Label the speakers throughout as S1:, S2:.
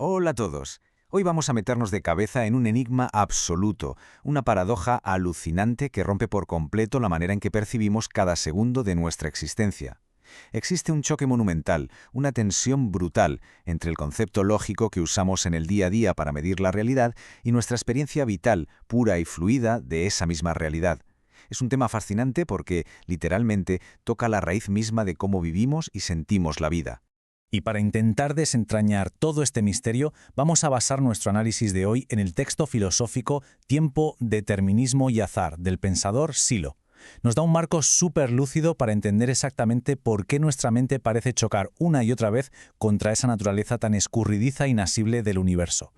S1: Hola a todos. Hoy vamos a meternos de cabeza en un enigma absoluto, una paradoja alucinante que rompe por completo la manera en que percibimos cada segundo de nuestra existencia. Existe un choque monumental, una tensión brutal entre el concepto lógico que usamos en el día a día para medir la realidad y nuestra experiencia vital, pura y fluida de esa misma realidad. Es un tema fascinante porque, literalmente, toca la raíz misma de cómo vivimos y sentimos la vida.
S2: Y para intentar desentrañar todo este misterio, vamos a basar nuestro análisis de hoy en el texto filosófico Tiempo, Determinismo y Azar, del pensador Silo. Nos da un marco súper lúcido para entender exactamente por qué nuestra mente parece chocar una y otra vez contra esa naturaleza tan escurridiza e inasible del universo.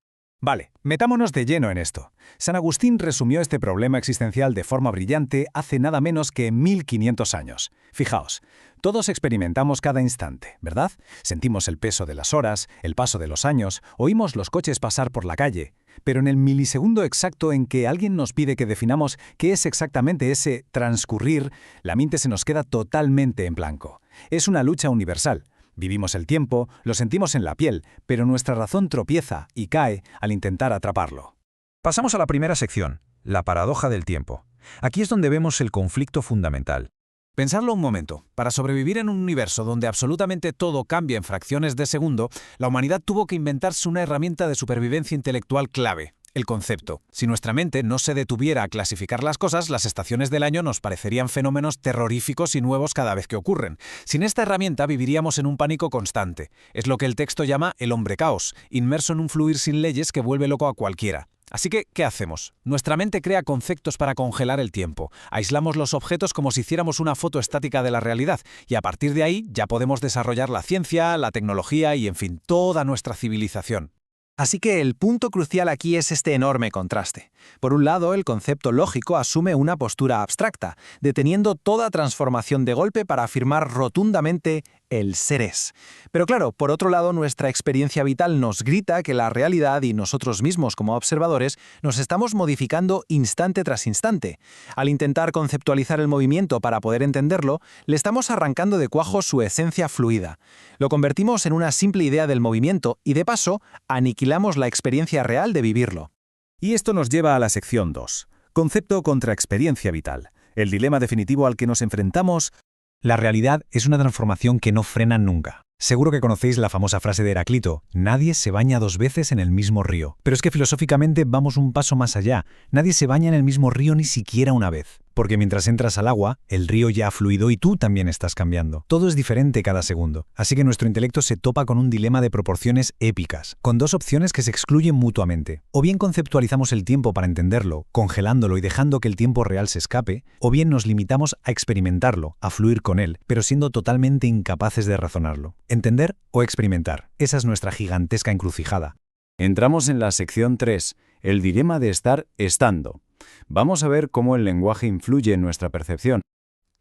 S3: Vale, metámonos de lleno en esto. San Agustín resumió este problema existencial de forma brillante hace nada menos que 1500 años. Fijaos, todos experimentamos cada instante, ¿verdad? Sentimos el peso de las horas, el paso de los años, oímos los coches pasar por la calle. Pero en el milisegundo exacto en que alguien nos pide que definamos qué es exactamente ese transcurrir, la mente se nos queda totalmente en blanco. Es una lucha universal. Vivimos el tiempo, lo sentimos en la piel, pero nuestra razón tropieza y cae al intentar atraparlo.
S4: Pasamos a la primera sección, la paradoja del tiempo. Aquí es donde vemos el conflicto fundamental.
S5: Pensadlo un momento. Para sobrevivir en un universo donde absolutamente todo cambia en fracciones de segundo, la humanidad tuvo que inventarse una herramienta de supervivencia intelectual clave: el concepto. Si nuestra mente no se detuviera a clasificar las cosas, las estaciones del año nos parecerían fenómenos terroríficos y nuevos cada vez que ocurren. Sin esta herramienta viviríamos en un pánico constante. Es lo que el texto llama el hombre caos, inmerso en un fluir sin leyes que vuelve loco a cualquiera. Así que, ¿qué hacemos? Nuestra mente crea conceptos para congelar el tiempo. Aislamos los objetos como si hiciéramos una foto estática de la realidad, y a partir de ahí ya podemos desarrollar la ciencia, la tecnología y, en fin, toda nuestra civilización.
S6: Así que el punto crucial aquí es este enorme contraste. Por un lado, el concepto lógico asume una postura abstracta, deteniendo toda transformación de golpe para afirmar rotundamente el ser es. Pero claro, por otro lado, nuestra experiencia vital nos grita que la realidad y nosotros mismos como observadores nos estamos modificando instante tras instante. Al intentar conceptualizar el movimiento para poder entenderlo, le estamos arrancando de cuajo su esencia fluida. Lo convertimos en una simple idea del movimiento y, de paso, aniquilamos la experiencia real de vivirlo.
S3: Y esto nos lleva a la sección 2, concepto contra experiencia vital. El dilema definitivo al que nos enfrentamos.
S2: La realidad es una transformación que no frena nunca. Seguro que conocéis la famosa frase de Heráclito: nadie se baña dos veces en el mismo río. Pero es que filosóficamente vamos un paso más allá. Nadie se baña en el mismo río ni siquiera una vez. Porque mientras entras al agua, el río ya ha fluido y tú también estás cambiando. Todo es diferente cada segundo. Así que nuestro intelecto se topa con un dilema de proporciones épicas, con dos opciones que se excluyen mutuamente. O bien conceptualizamos el tiempo para entenderlo, congelándolo y dejando que el tiempo real se escape, o bien nos limitamos a experimentarlo, a fluir con él, pero siendo totalmente incapaces de razonarlo. Entender o experimentar. Esa es nuestra gigantesca encrucijada.
S3: Entramos en la sección 3, el dilema de estar estando. Vamos a ver cómo el lenguaje influye en nuestra percepción.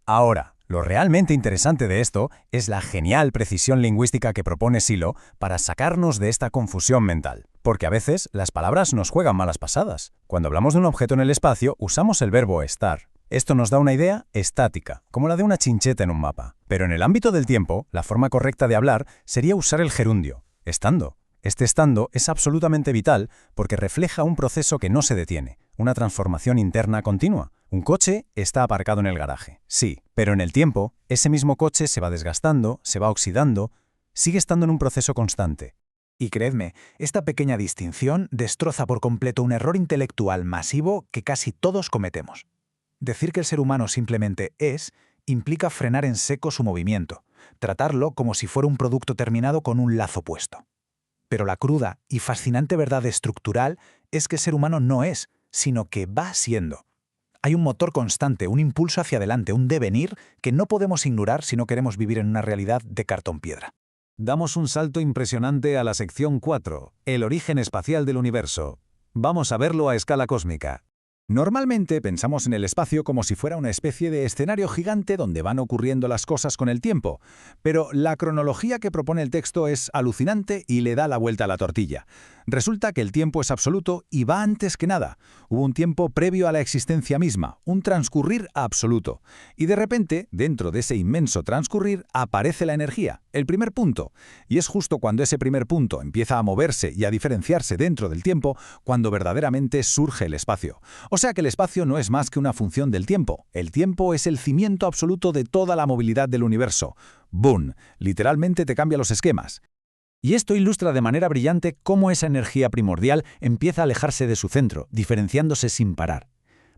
S2: Ahora, lo realmente interesante de esto es la genial precisión lingüística que propone Silo para sacarnos de esta confusión mental. Porque a veces las palabras nos juegan malas pasadas. Cuando hablamos de un objeto en el espacio, usamos el verbo estar. Esto nos da una idea estática, como la de una chincheta en un mapa. Pero en el ámbito del tiempo, la forma correcta de hablar sería usar el gerundio, estando. Este estando es absolutamente vital porque refleja un proceso que no se detiene, una transformación interna continua. Un coche está aparcado en el garaje, sí, pero en el tiempo, ese mismo coche se va desgastando, se va oxidando, sigue estando en un proceso constante.
S6: Y creedme, esta pequeña distinción destroza por completo un error intelectual masivo que casi todos cometemos. Decir que el ser humano simplemente es implica frenar en seco su movimiento, tratarlo como si fuera un producto terminado con un lazo puesto. Pero la cruda y fascinante verdad estructural es que el ser humano no es, sino que va siendo. Hay un motor constante, un impulso hacia adelante, un devenir que no podemos ignorar si no queremos vivir en una realidad de cartón-piedra.
S3: Damos un salto impresionante a la sección 4, el origen espacial del universo. Vamos a verlo a escala cósmica. Normalmente pensamos en el espacio como si fuera una especie de escenario gigante donde van ocurriendo las cosas con el tiempo, pero la cronología que propone el texto es alucinante y le da la vuelta a la tortilla. Resulta que el tiempo es absoluto y va antes que nada. Hubo un tiempo previo a la existencia misma, un transcurrir absoluto. Y de repente, dentro de ese inmenso transcurrir, aparece la energía, el primer punto. Y es justo cuando ese primer punto empieza a moverse y a diferenciarse dentro del tiempo, cuando verdaderamente surge el espacio. O sea que el espacio no es más que una función del tiempo. El tiempo es el cimiento absoluto de toda la movilidad del universo. ¡Boom! Literalmente te cambia los esquemas. Y esto ilustra de manera brillante cómo esa energía primordial empieza a alejarse de su centro, diferenciándose sin parar.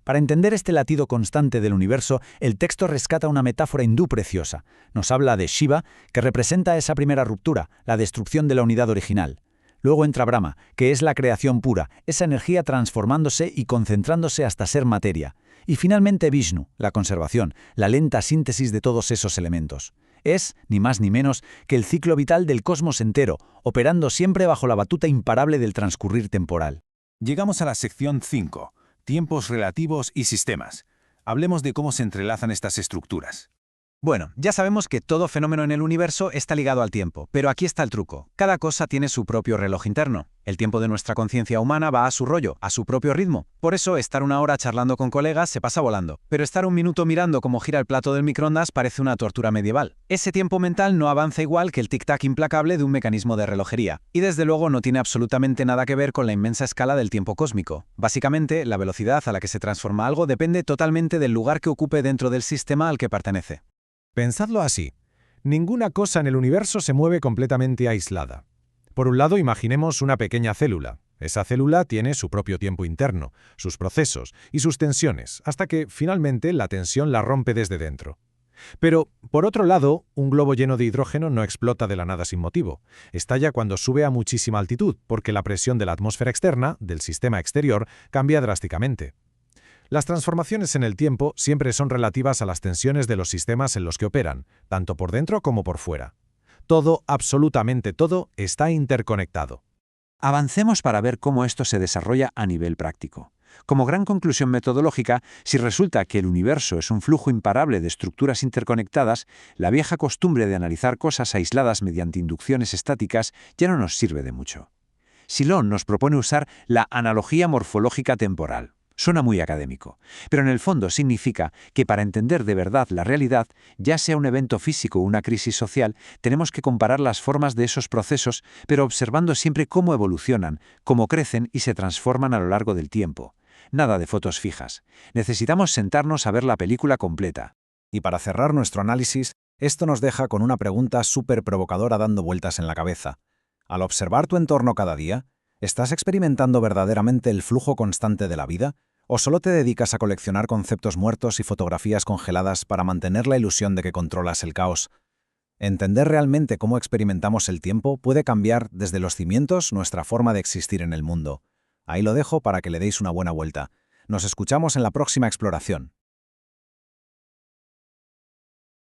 S3: Para entender este latido constante del universo, el texto rescata una metáfora hindú preciosa. Nos habla de Shiva, que representa esa primera ruptura, la destrucción de la unidad original. Luego entra Brahma, que es la creación pura, esa energía transformándose y concentrándose hasta ser materia. Y finalmente Vishnu, la conservación, la lenta síntesis de todos esos elementos. Es, ni más ni menos, que el ciclo vital del cosmos entero, operando siempre bajo la batuta imparable del transcurrir temporal.
S4: Llegamos a la sección 5, tiempos relativos y sistemas. Hablemos de cómo se entrelazan estas estructuras.
S6: Bueno, ya sabemos que todo fenómeno en el universo está ligado al tiempo, pero aquí está el truco. Cada cosa tiene su propio reloj interno. El tiempo de nuestra conciencia humana va a su rollo, a su propio ritmo. Por eso, estar una hora charlando con colegas se pasa volando. Pero estar un minuto mirando cómo gira el plato del microondas parece una tortura medieval. Ese tiempo mental no avanza igual que el tic-tac implacable de un mecanismo de relojería. Y desde luego no tiene absolutamente nada que ver con la inmensa escala del tiempo cósmico. Básicamente, la velocidad a la que se transforma algo depende totalmente del lugar que ocupe dentro del sistema al que pertenece.
S2: Pensadlo así. Ninguna cosa en el universo se mueve completamente aislada. Por un lado, imaginemos una pequeña célula. Esa célula tiene su propio tiempo interno, sus procesos y sus tensiones, hasta que, finalmente, la tensión la rompe desde dentro. Pero, por otro lado, un globo lleno de hidrógeno no explota de la nada sin motivo. Estalla cuando sube a muchísima altitud, porque la presión de la atmósfera externa, del sistema exterior, cambia drásticamente. Las transformaciones en el tiempo siempre son relativas a las tensiones de los sistemas en los que operan, tanto por dentro como por fuera. Todo, absolutamente todo, está interconectado.
S1: Avancemos para ver cómo esto se desarrolla a nivel práctico. Como gran conclusión metodológica, si resulta que el universo es un flujo imparable de estructuras interconectadas, la vieja costumbre de analizar cosas aisladas mediante inducciones estáticas ya no nos sirve de mucho. Silón nos propone usar la analogía morfológica temporal. Suena muy académico, pero en el fondo significa que para entender de verdad la realidad, ya sea un evento físico o una crisis social, tenemos que comparar las formas de esos procesos, pero observando siempre cómo evolucionan, cómo crecen y se transforman a lo largo del tiempo. Nada de fotos fijas. Necesitamos sentarnos a ver la película completa.
S3: Y para cerrar nuestro análisis, esto nos deja con una pregunta súper provocadora dando vueltas en la cabeza. Al observar tu entorno cada día, ¿estás experimentando verdaderamente el flujo constante de la vida? ¿O solo te dedicas a coleccionar conceptos muertos y fotografías congeladas para mantener la ilusión de que controlas el caos? Entender realmente cómo experimentamos el tiempo puede cambiar desde los cimientos nuestra forma de existir en el mundo. Ahí lo dejo para que le deis una buena vuelta. Nos escuchamos en la próxima exploración.